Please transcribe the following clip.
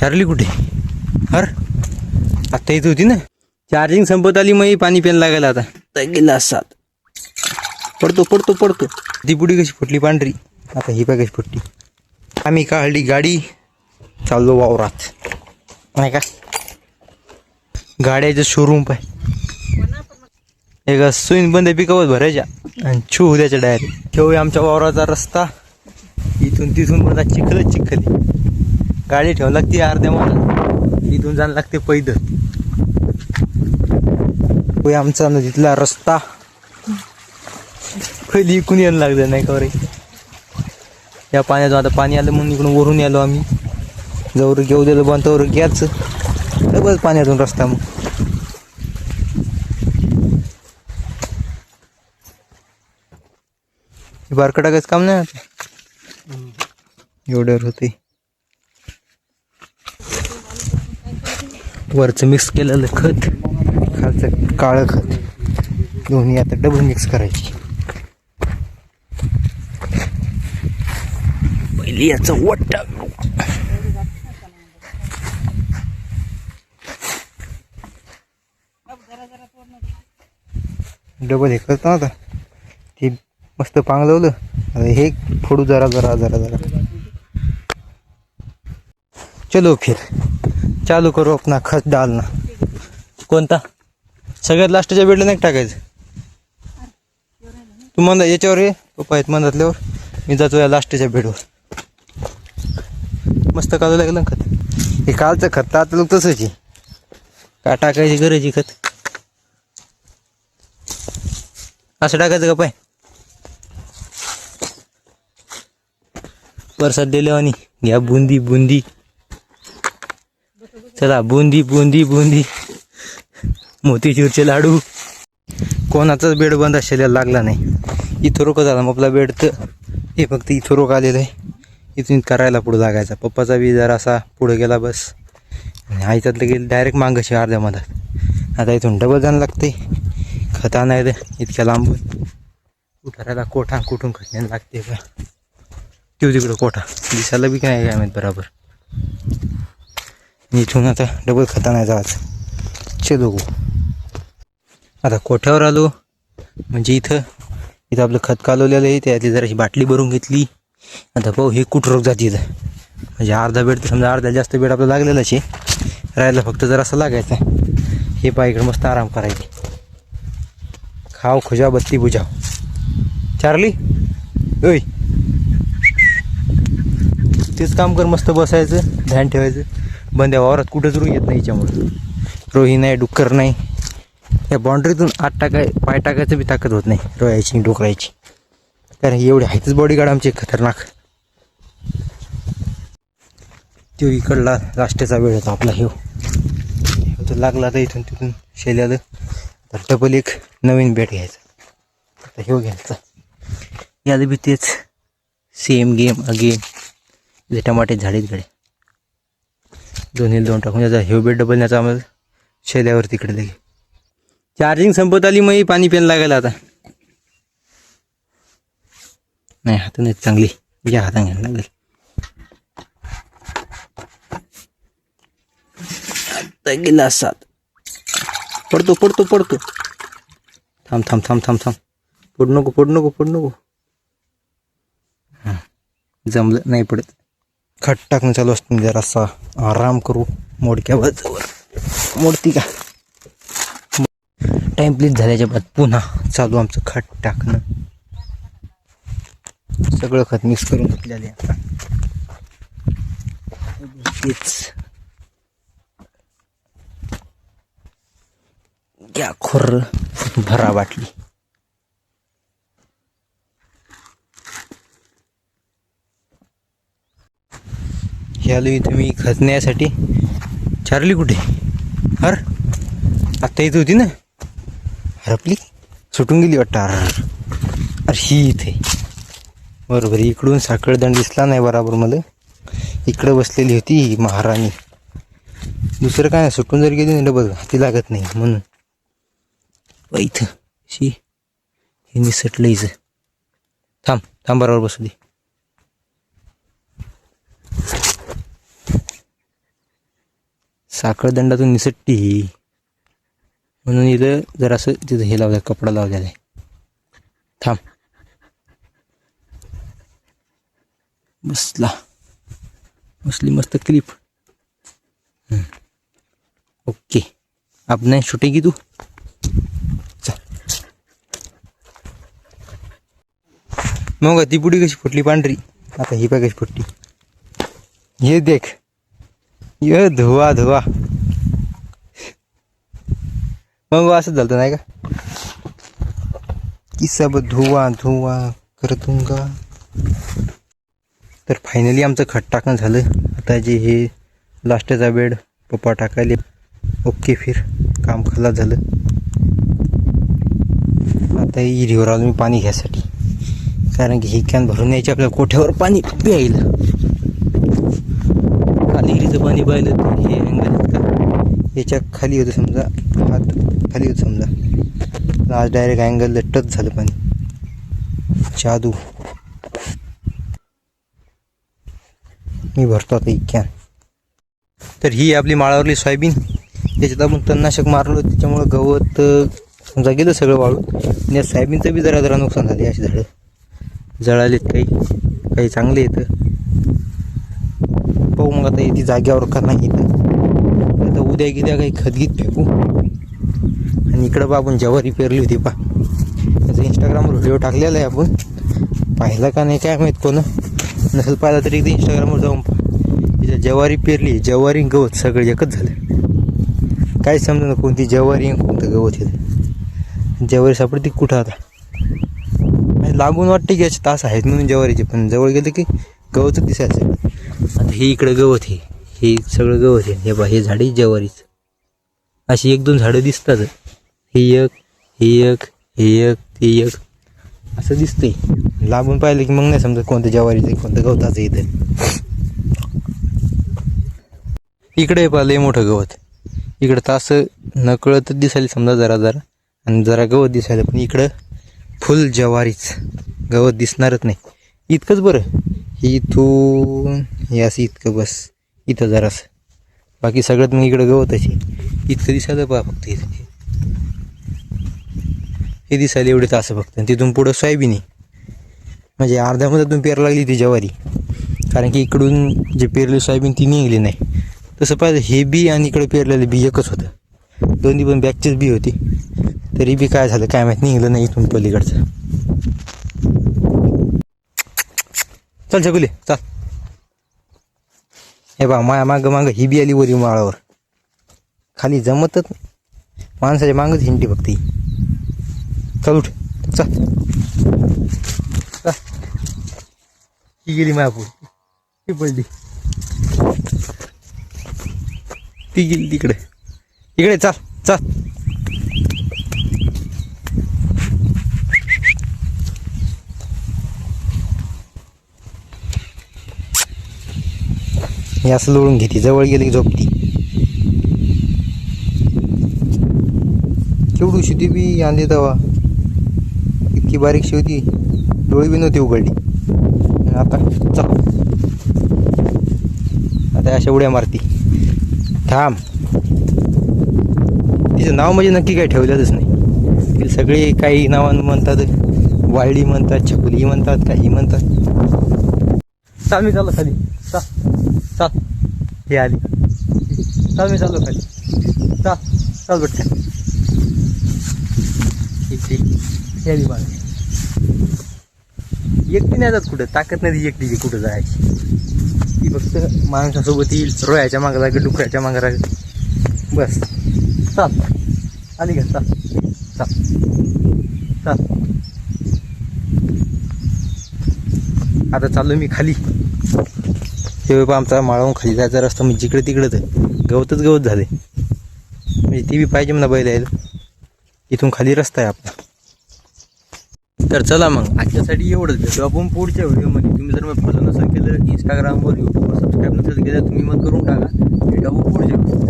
Charlie कुठे? हर आता इथं होती ना. चार्जिंग संपत आली, मग पाणी प्यायला लागायला आता गेला सात. पडतो पडतो पडतो. ती पुडी कशी फुटली पांढरी, आता ही पाय कशी फुटली. आम्ही काढली गाडी, चाललो वावरात. नाही का गाड्याचं शोरूम पाय. एक सुईन बंद पिकावत भरायच्या आणि छू उद्याच्या डायरेक्ट ठेवूया आमच्या वावराचा रस्ता. इथून तिथून बघा चिखलच चिखल. गाडी ठेवावी लागते अर्ध्या मला, इथून जाणं लागते पैदल. आमचा नदीतला रस्ता पहिली इकून यायला लागलं नाही का रे. या पाण्यातून आता पाणी आलं म्हणून इकडून वरून आलो आम्ही. जवळ घेऊ दिलं बंद तवर घ्यायचं डबल पाण्यातून रस्ता. मग बारकं टाकायचं काम नाही आता, एवढ्यावर होते. वरचं मिक्स केलेलं खत, खालचं काळं खत, दोन्ही आता डबल मिक्स करायची. पहिली याचं वट्टा डबल हे करतो आता. ते मस्त पांगलवलं, हे फोडू जरा जरा जरा जरा. चलो फिर चालू करू अपना खत डालना. कोणता? सगळ्यात लास्टच्या बेडला नाही टाकायचं. तू म्हणता याच्यावर ये पप्पा आहेत म्हणतातल्यावर, मी जातो या लास्टच्या बेडवर. मस्त काढू लागलं खत. हे कालचं खत आता लोक तसंच आहे, का टाकायची गरज आहे खत. असं टाकायचं का पाय. परसाद दिले आणि घ्या बुंदी बुंदी. चला बुंदी बुंदी बुंदी. मोतीचूरचे लाडू. कोणाचाच बेड बंद असायला लागला नाही. इथं रोक झाला मग आपला बेड, तर हे फक्त इथं रोक आलेलं आहे. इथून करायला पुढं लागायचा. पप्पाचा बी जरा असा पुढं गेला बस, आणि आईच्यातलं गेलं डायरेक्ट मांगाशी अर्ध्या मधात. आता इथून डबल जाणं लागते खत आणायला इतक्या लांबून. उठायला कोठा कुठून खटण्याला लागते का. किंवा तिकडं कोठा दिसायला बी काय काय माहीत बरोबर. इथून आता डबल खता नाही जायचं. चलो आता कोठ्यावर आलो, म्हणजे इथं आपलं खत कालवलेलं आहे. त्यातली जराशी बाटली भरून घेतली. आता पाहू हे कुठं रोग जाते इथं. म्हणजे अर्धा बेड तर समजा, अर्धा जास्त बेड आपलं लागलेलाच आहे. राहायला फक्त जरा असं लागायचं. हे पाय इकडं मस्त आराम करायचे. खाव खुजा बत्ती बुजाव. चार्ली ओय तेच काम कर. मस्त बसायचं, ध्यान ठेवायचं. बंद्या वावरात कुठंच रू येत नाही याच्यामुळं. रोही नाही, डुक्कर नाही. या बाउंड्रीतून आत पाय टाकायचं बी ताकद होत नाही रोयाची डुकरायची. कारण एवढे आहेतच बॉडीगार्ड आमचे खतरनाक. तो इकडला लास्टचा वेळ होता आपला. ह्यो तर लागला तर इथून तिथून शेल्याला. तर डबल एक नवीन बॅट घ्यायचा. आता ह्यो घ्यायचा. याला बी तेच सेम गेम अगेन. जे टमाटे झाडीत गडे दोन्ही दोन टाकून याचा ह्यो बेड डबल न्यायचा आम्हाला शेल्यावर तिकडे लगे. चार्जिंग संपत आली, मग पाणी प्यायला लागायला आता. नाही हाताने चांगली, या हाताने घ्यायला लागेल. आता गेला सात. पडतो पडतो पडतो. थांब थांब थांब थांब थांब. पडू नको पडू नको पडू नको. जमलं नाही पडत. खट टाकणं चालू असतं. जरासा आराम करू. मोडक्या बाजूवर मोडती का. टाइम प्लीज झाल्याच्या बाद पुन्हा चालू आमचं खत टाकणं. सगळं खत मिक्स करून घेतलेले आता. तेच घ्या खोर भरा बाटली. ह्यालो इथं मी खतण्यासाठी. चार्ली कुठे? हर आत्ता इथं होती ना. हरपली, सुटून गेली वाटतं. अरे ही इथे बरोबर. इकडून साखळदंड दिसला नाही बरोबर मला. इकडं बसलेली होती महाराणी. दुसरं काय नाही, सुटून जर गेली ना डबल हाती लागत नाही म्हणून. इथं शी हे निसटलं इथं. थांब थांब बरोबर बसू दे. साखळदंडातून निसटती ही, म्हणून इथं जरासं तिथं हे लावलं, कपडा लावलेला आहे. थांब, बसली मस्त क्लिप. ओके, अब नाही शूटेगी तू. चल मग ती पुडी कशी फुटली पांढरी, आता ही पाय कशी फुटली. ये देख, ये धुवा धुवा. मग असंच झालं नाही का, की सब धुवा धुवा कर दूंगा. तर फायनली आमचं खत टाकणं झालं. आता जे हे लास्टचा बेड पप्पा टाकायले. ओके, फिर काम खलास झालं. आता विहिरीवर आलो मी पाणी घ्यायसाठी, कारण की ही कॅन भरून यायची आपल्या कोठ्यावर पाणी प्यायला. खाली विहिरीचं पाणी पाहिलं तर हे अँगल का याच्या खाली होतं, समजा हात खाली होतं समजा, आज डायरेक्ट अँगल टच झालं पाणी. जादू. मी भरतो आता ही कॅन. तर ही आपली माळावरली सोयाबीन, त्याच्यात आपण तणनाशक मारलो, त्याच्यामुळं गवत समजा गेलं सगळं वाळून. आणि या सोयाबीनचं बी जरा नुकसान झाले. अशी झाडं जळालेत, काही चांगले येतं. पाहू मग आता येते जाग्यावर का नाही येतं. आता उद्या गिद्या काही खतगीत फेकू. आणि इकडं बा आपण ज्वारी पेरली होती पा, त्याचा इंस्टाग्रामवर व्हिडिओ टाकलेला आहे. आपण पाहिला का नाही काय माहीत, कोण नसेल पाहिला तरी एकदा इंस्टाग्रामवर जाऊन पहा. तिच्या ज्वारी पेरली, ज्वारी गवत सगळं एकच झालं. काय समजा ना कोणती ज्वारी कोणतं गवत येतं. ज्वारी सापडते कुठं आता, लागून वाटते की याचे तास आहेत म्हणून ज्वारीचे, पण जवळ गेलं की गवतच दिसायचं. आता हे इकडं गवत आहे, हे सगळं गवत आहे. हे बा, हे झाडे ज्वारीच. अशी 1-2 झाडं दिसतात. हे एक, हे एक, हे एक, ते एक असं दिसतंय. लागून पाहिलं की मग नाही समजा कोणतं ज्वारीचं कोणतं गवताचं इथं. इकडे पा लय मोठं गवत, इकडं तास नकळत दिसायला समजा जरा जरा, आणि जरा गवत दिसायला. पण इकडं फुल ज्वारीच, गवत दिसणारच नाही. इतकंच बरं, हे इथून हे असं इतकं बस, इथं जरासं, बाकी सगळ्यात मग इकडं गवतच आहे. इतकं दिसायला पहा फक्त इथं, हे दिसायला एवढे तास फक्त. आणि तिथून पुढं सोयाबीन आहे, म्हणजे अर्ध्यामध्यातून पेरायला लागली ती ज्वारी. कारण की इकडून जे पेरली सोयाबीन ती निघली नाही. तसं पाहिलं हे बी आणि इकडे पेरलेलं बी एकच होतं, दोन्ही पण बॅगचीच बी होती. तरी बी काय झालं काय माहीत, निघलं नाही इथून पलीकडचं. चल छकुले चल. हे बा, मागं ही बी आली वरी माळावर. खाली जमतच माणसाच्या मागच हिंटी फक्त ही. चल उठ, चल चल. ही गेली मायापूर, ती पडली, ती गेली तिकडे. इकडे चल चल. हे असं लोळून घेते, जवळ गेली की झोपती. केवढी होती बी आणली तेव्हा, इतकी बारीकशी होती, डोळी बी नव्हती उघडली. आता चल, आता अशा उड्या मारती. थांब, तिचं नाव म्हणजे नक्की काय ठेवलेलंच नाही. तिला सगळे काही नावानं म्हणतात, वाळली म्हणतात, छकुली म्हणतात, काही म्हणतात. चाल मी चाललो खाली, चाल चाल. हे आली, चाल मी चाललो खाली, चाल चाल बट्ट्या. हे आली मला, एकटी नाही जात कुठं, ताकद नाही एकटीची कुठं जायची. ती फक्त माणसासोबत येईल, रोयाच्या मागं लागेल, डुकराच्या मागं लागेल, बस. चाल, आली का, चाल चाल चाल. आता चाललो मी खाली. तेव्हा आमचा माळावून खाली जायचा रस्ता म्हणजे जिकडे तिकडं तर गवतच गवत झाले. म्हणजे ती बी पाहिजे म्हणा बैल यायला. इथून खाली रस्ता आहे आपला. तर चला मग आजच्यासाठी एवढंच. भेटू आपण पुढच्या व्हिडिओमध्ये. तुम्ही जर मग फॉलो नसेल केलं इंस्टाग्रामवर, यूट्यूबवर सबस्क्राईब नसेल केलं, तुम्ही मग करून टाका. भेटू आपण पुढच्या.